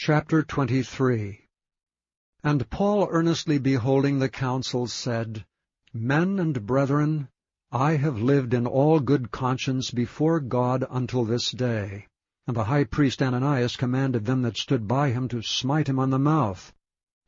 Chapter 23. And Paul, earnestly beholding the council, said, Men and brethren, I have lived in all good conscience before God until this day. And the high priest Ananias commanded them that stood by him to smite him on the mouth.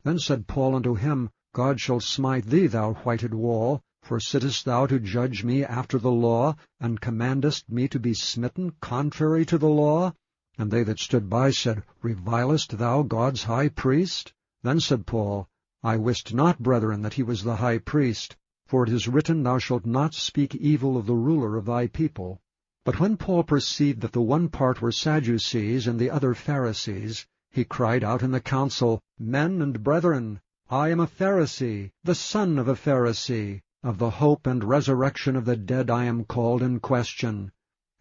Then said Paul unto him, God shall smite thee, thou whited wall, for sittest thou to judge me after the law, and commandest me to be smitten contrary to the law? And they that stood by said, Revilest thou God's high priest? Then said Paul, I wist not, brethren, that he was the high priest, for it is written, Thou shalt not speak evil of the ruler of thy people. But when Paul perceived that the one part were Sadducees and the other Pharisees, he cried out in the council, Men and brethren, I am a Pharisee, the son of a Pharisee. Of the hope and resurrection of the dead I am called in question.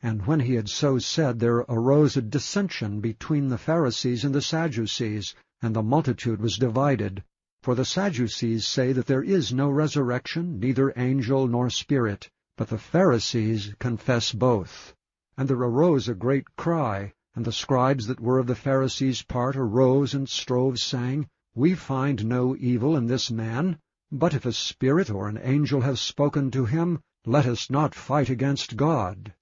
And when he had so said, there arose a dissension between the Pharisees and the Sadducees, and the multitude was divided. For the Sadducees say that there is no resurrection, neither angel nor spirit, but the Pharisees confess both. And there arose a great cry, and the scribes that were of the Pharisees' part arose and strove, saying, We find no evil in this man, but if a spirit or an angel have spoken to him, let us not fight against God.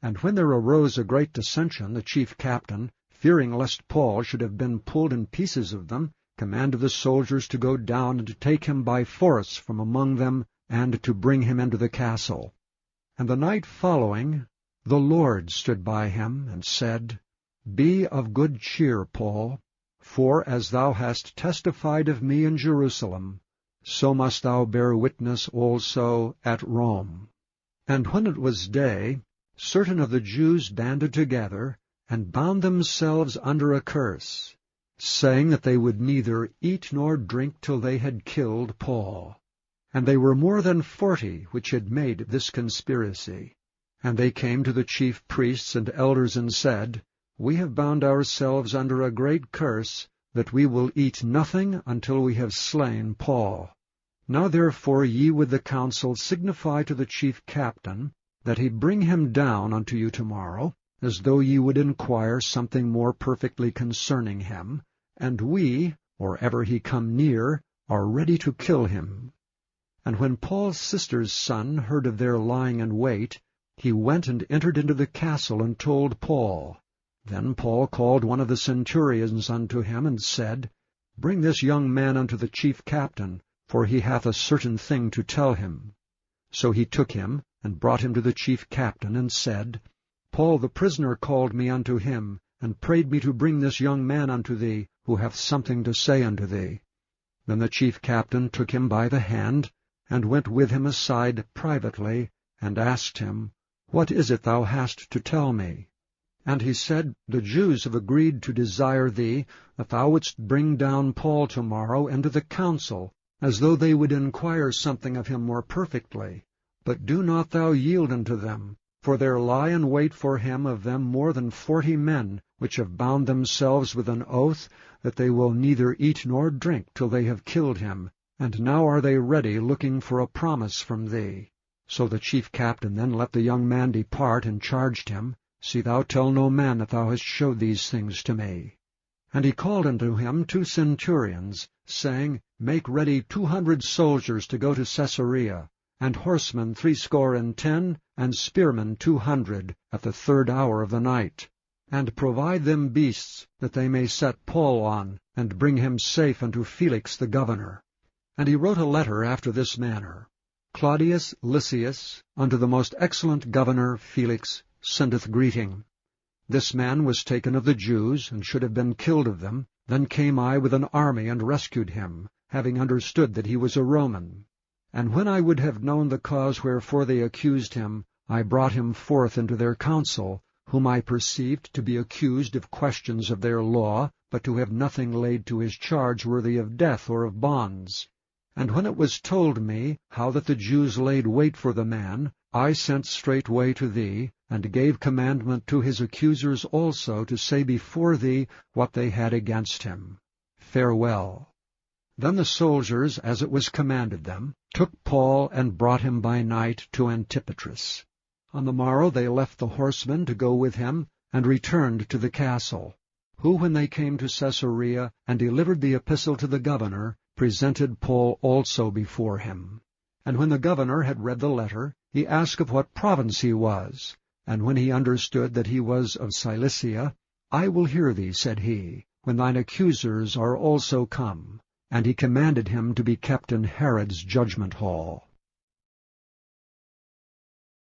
And when there arose a great dissension, the chief captain, fearing lest Paul should have been pulled in pieces of them, commanded the soldiers to go down and to take him by force from among them, and to bring him into the castle. And the night following, the Lord stood by him, and said, Be of good cheer, Paul, for as thou hast testified of me in Jerusalem, so must thou bear witness also at Rome. And when it was day, certain of the Jews banded together, and bound themselves under a curse, saying that they would neither eat nor drink till they had killed Paul. And they were more than 40 which had made this conspiracy. And they came to the chief priests and elders, and said, We have bound ourselves under a great curse, that we will eat nothing until we have slain Paul. Now therefore ye with the council signify to the chief captain, that he bring him down unto you tomorrow, as though ye would inquire something more perfectly concerning him, and we, or ever he come near, are ready to kill him. And when Paul's sister's son heard of their lying in wait, he went and entered into the castle, and told Paul. Then Paul called one of the centurions unto him, and said, Bring this young man unto the chief captain, for he hath a certain thing to tell him. So he took him, and brought him to the chief captain, and said, Paul the prisoner called me unto him, and prayed me to bring this young man unto thee, who hath something to say unto thee. Then the chief captain took him by the hand, and went with him aside privately, and asked him, What is it thou hast to tell me? And he said, The Jews have agreed to desire thee, that thou wouldst bring down Paul tomorrow into the council, as though they would inquire something of him more perfectly. But do not thou yield unto them, for there lie in wait for him of them more than 40 men, which have bound themselves with an oath, that they will neither eat nor drink till they have killed him, and now are they ready, looking for a promise from thee. So the chief captain then let the young man depart, and charged him, See thou tell no man that thou hast showed these things to me. And he called unto him 2 centurions, saying, Make ready 200 soldiers to go to Caesarea, and horsemen 70, and spearmen 200, at the 3rd hour of the night. And provide them beasts, that they may set Paul on, and bring him safe unto Felix the governor. And he wrote a letter after this manner, Claudius Lysias, unto the most excellent governor Felix, sendeth greeting. This man was taken of the Jews, and should have been killed of them. Then came I with an army, and rescued him, having understood that he was a Roman. And when I would have known the cause wherefore they accused him, I brought him forth into their council, whom I perceived to be accused of questions of their law, but to have nothing laid to his charge worthy of death or of bonds. And when it was told me how that the Jews laid wait for the man, I sent straightway to thee, and gave commandment to his accusers also to say before thee what they had against him. Farewell. Then the soldiers, as it was commanded them, took Paul and brought him by night to Antipatris. On the morrow they left the horsemen to go with him, and returned to the castle. who, when they came to Caesarea, and delivered the epistle to the governor, presented Paul also before him. And when the governor had read the letter, he asked of what province he was. And when he understood that he was of Cilicia, I will hear thee, said he, when thine accusers are also come. And he commanded him to be kept in Herod's judgment hall.